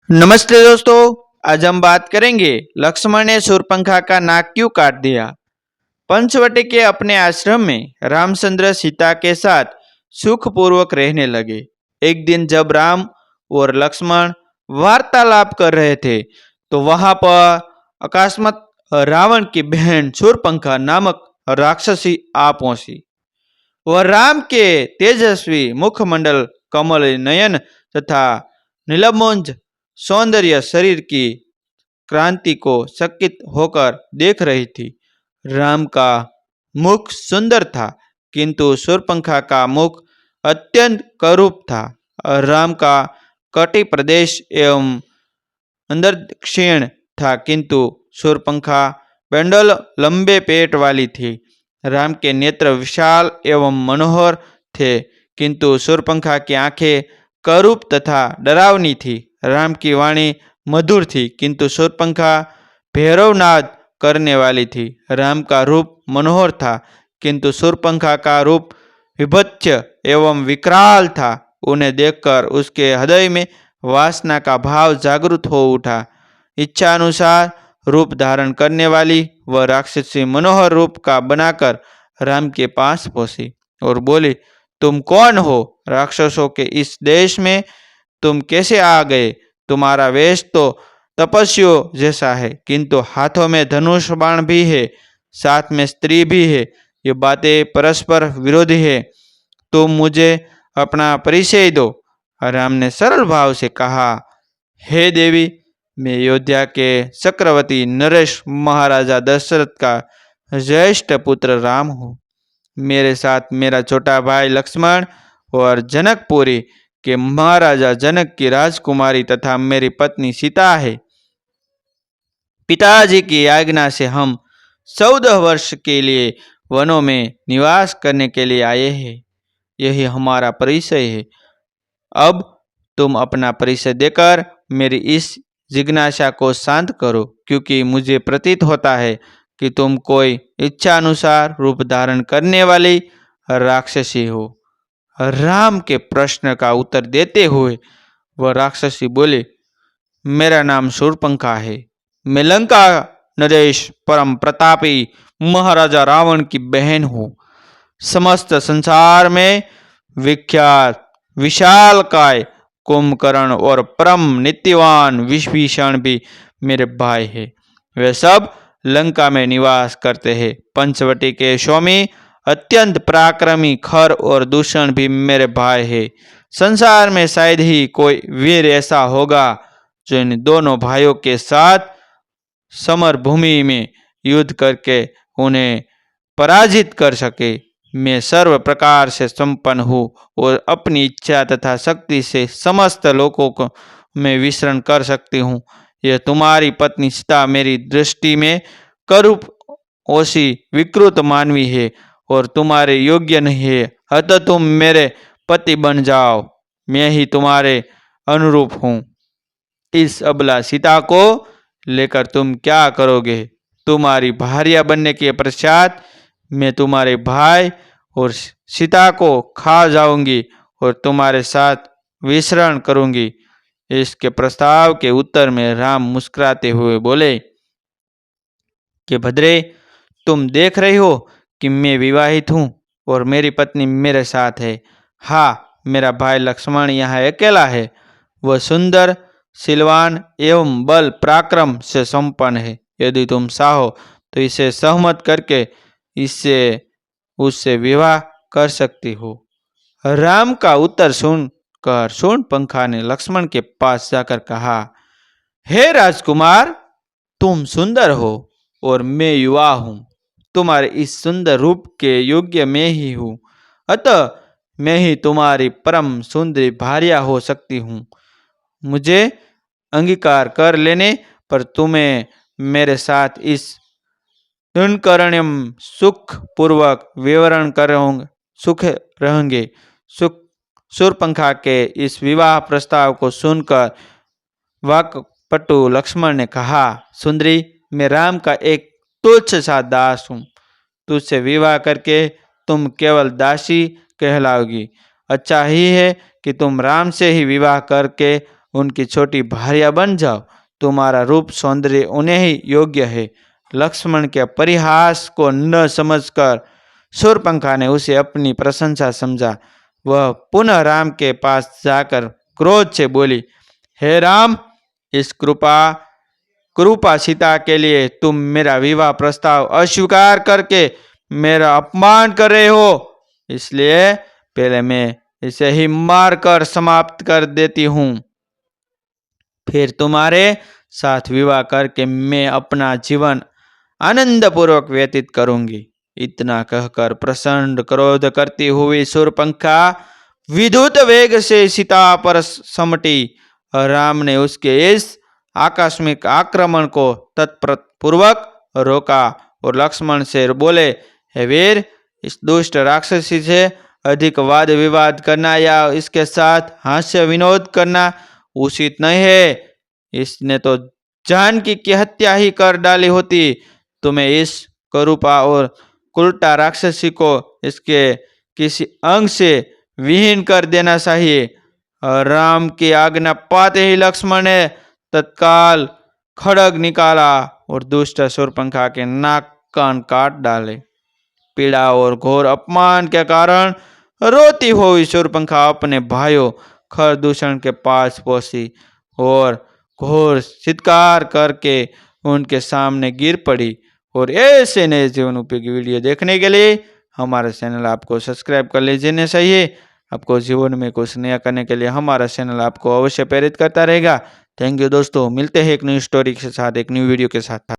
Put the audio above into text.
नमस्ते दोस्तों। आज हम बात करेंगे लक्ष्मण ने शूर्पणखा का नाक क्यों काट दिया। पंचवटी के अपने आश्रम में रामचंद्र सीता के साथ सुखपूर्वक रहने लगे। एक दिन जब राम और लक्ष्मण वार्तालाप कर रहे थे तो वहां पर अकस्मात रावण की बहन शूर्पणखा नामक राक्षसी आ पहुंची। वह राम के तेजस्वी मुखमंडल, कमल नयन तथा नीलमोज सौंदर्य शरीर की क्रांति को चकित होकर देख रही थी। राम का मुख सुंदर था, किंतु शूर्पणखा का मुख अत्यंत करूप था। राम का कटी प्रदेश एवं अंदर क्षीण था, किंतु शूर्पणखा पेंडल लंबे पेट वाली थी। राम के नेत्र विशाल एवं मनोहर थे, किंतु शूर्पणखा की आंखें करूप तथा डरावनी थी। राम की वाणी मधुर थी, किंतु शूर्पणखा भैरवनाद करने वाली थी। राम का रूप मनोहर था, किंतु शूर्पणखा का रूप विभत्स एवं विकराल था। उन्हें देखकर उसके हृदय में वासना का भाव जागृत हो उठा। इच्छा अनुसार रूप धारण करने वाली वह राक्षसी मनोहर रूप का बनाकर राम के पास पहुंची और बोली, तुम कौन हो? राक्षसों के इस देश में तुम कैसे आ गए? तुम्हारा वेश तो तपस्वियों जैसा है, किंतु हाथों में धनुष बाण भी है, साथ में स्त्री भी है। ये बातें परस्पर विरोधी है। तुम मुझे अपना परिचय दो। राम ने सरल भाव से कहा, हे देवी, मैं अयोध्या के चक्रवर्ती नरेश महाराजा दशरथ का ज्येष्ठ पुत्र राम हूँ। मेरे साथ मेरा छोटा भाई लक्ष्मण और जनकपुरी के महाराजा जनक की राजकुमारी तथा मेरी पत्नी सीता है। पिताजी की आज्ञा से हम 14 वर्ष के लिए वनों में निवास करने के लिए आए हैं। यही हमारा परिचय है। अब तुम अपना परिचय देकर मेरी इस जिज्ञासा को शांत करो, क्योंकि मुझे प्रतीत होता है कि तुम कोई इच्छा अनुसार रूप धारण करने वाली राक्षसी हो। राम के प्रश्न का उत्तर देते हुए वह राक्षसी बोले, मेरा नाम शूर्पणखा है। मैं लंका नरेश परम प्रतापी महाराजा रावण की बहन हूँ। समस्त संसार में विख्यात विशालकाय कुंभकर्ण और परम नित्यवान विभीषण भी मेरे भाई है। वे सब लंका में निवास करते हैं। पंचवटी के स्वामी अत्यंत पराक्रमी खर और दूषण भी मेरे भाई है। संसार में शायद ही कोई वीर ऐसा होगा जो इन दोनों भाइयों के साथ समर भूमि में युद्ध करके उन्हें पराजित कर सके। मैं सर्व प्रकार से संपन्न हूँ और अपनी इच्छा तथा शक्ति से समस्त लोगों को मैं विचरण कर सकती हूँ। यह तुम्हारी पत्नी सीता मेरी दृष्टि में करूप ओसी विकृत मानवी है और तुम्हारे योग्य नहीं है। अतः तुम मेरे पति बन जाओ, मैं ही तुम्हारे अनुरूप हूँ। इस अबला सीता को लेकर तुम क्या करोगे? तुम्हारी भार्या बनने के पश्चात मैं तुम्हारे भाई और सीता को खा जाऊंगी और तुम्हारे साथ विचरण करूंगी। इसके प्रस्ताव के उत्तर में राम मुस्कुराते हुए बोले कि भद्रे, तुम देख रही हो कि मैं विवाहित हूँ और मेरी पत्नी मेरे साथ है। हाँ, मेरा भाई लक्ष्मण यहाँ अकेला है। वह सुंदर, सिलवान एवं बल पराक्रम से संपन्न है। यदि तुम चाहो तो इसे सहमत करके इससे उससे विवाह कर सकती हो। राम का उत्तर सुनकर शूर्पणखा ने लक्ष्मण के पास जाकर कहा, हे राजकुमार, तुम सुंदर हो और मैं युवा हूँ। तुम्हारे इस सुंदर रूप के योग्य मैं ही हूँ। अतः मैं ही तुम्हारी परम सुंदरी भार्या हो सकती हूँ। मुझे अंगीकार कर लेने पर तुम्हें मेरे साथ इस दुष्कर्ण्यम सुख पूर्वक विवरण करोगे, सुख रहेंगे। सुख शूर्पणखा के इस विवाह प्रस्ताव को सुनकर वाक्पटु लक्ष्मण ने कहा, सुंदरी, मैं राम का एक तुच्छ सा दास हूँ। तुझसे विवाह करके तुम केवल दासी कहलाओगी। अच्छा ही है कि तुम राम से ही विवाह करके उनकी छोटी भार्या बन जाओ। तुम्हारा रूप सौंदर्य उन्हें ही योग्य है। लक्ष्मण के परिहास को न समझकर शूर्पणखा ने उसे अपनी प्रशंसा समझा। वह पुनः राम के पास जाकर क्रोध से बोली, हे राम, इस कृपा सीता के लिए तुम मेरा विवाह प्रस्ताव अस्वीकार करके मेरा अपमान कर रहे हो। इसलिए पहले मैं इसे ही मारकर समाप्त कर देती हूँ, फिर तुम्हारे साथ विवाह करके मैं अपना जीवन आनंद पूर्वक व्यतीत करूंगी। इतना कहकर प्रचंड क्रोध करती हुई शूर्पणखा विद्युत वेग से सीता पर समटी और राम ने उसके इस आकस्मिक आक्रमण को तत्परपूर्वक रोका और लक्ष्मण से बोले, हे वीर, इस दुष्ट राक्षसी से अधिक वाद विवाद करना या इसके साथ हास्य विनोद करना उचित नहीं है। इसने तो जानकी की हत्या ही कर डाली होती। तुम्हें इस करूपा और कुलटा राक्षसी को इसके किसी अंग से विहीन कर देना चाहिए। और राम की आज्ञा पाते ही लक्ष्मण ने तत्काल खड्ग निकाला और दुष्ट शूर्पणखा के नाक कान काट डाले। पीड़ा और घोर अपमान के कारण रोती हुई शूर्पणखा अपने भाइयों खरदूषण के पास पहुंची और घोर चित्कार करके उनके सामने गिर पड़ी। और ऐसे नए जीवन उपयोगी वीडियो देखने के लिए हमारा चैनल आपको सब्सक्राइब कर लीजिए चाहिए। आपको जीवन में कुछ नया करने के लिए हमारा चैनल आपको अवश्य प्रेरित करता रहेगा। थैंक यू दोस्तों, मिलते हैं एक न्यू स्टोरी के साथ, एक न्यू वीडियो के साथ।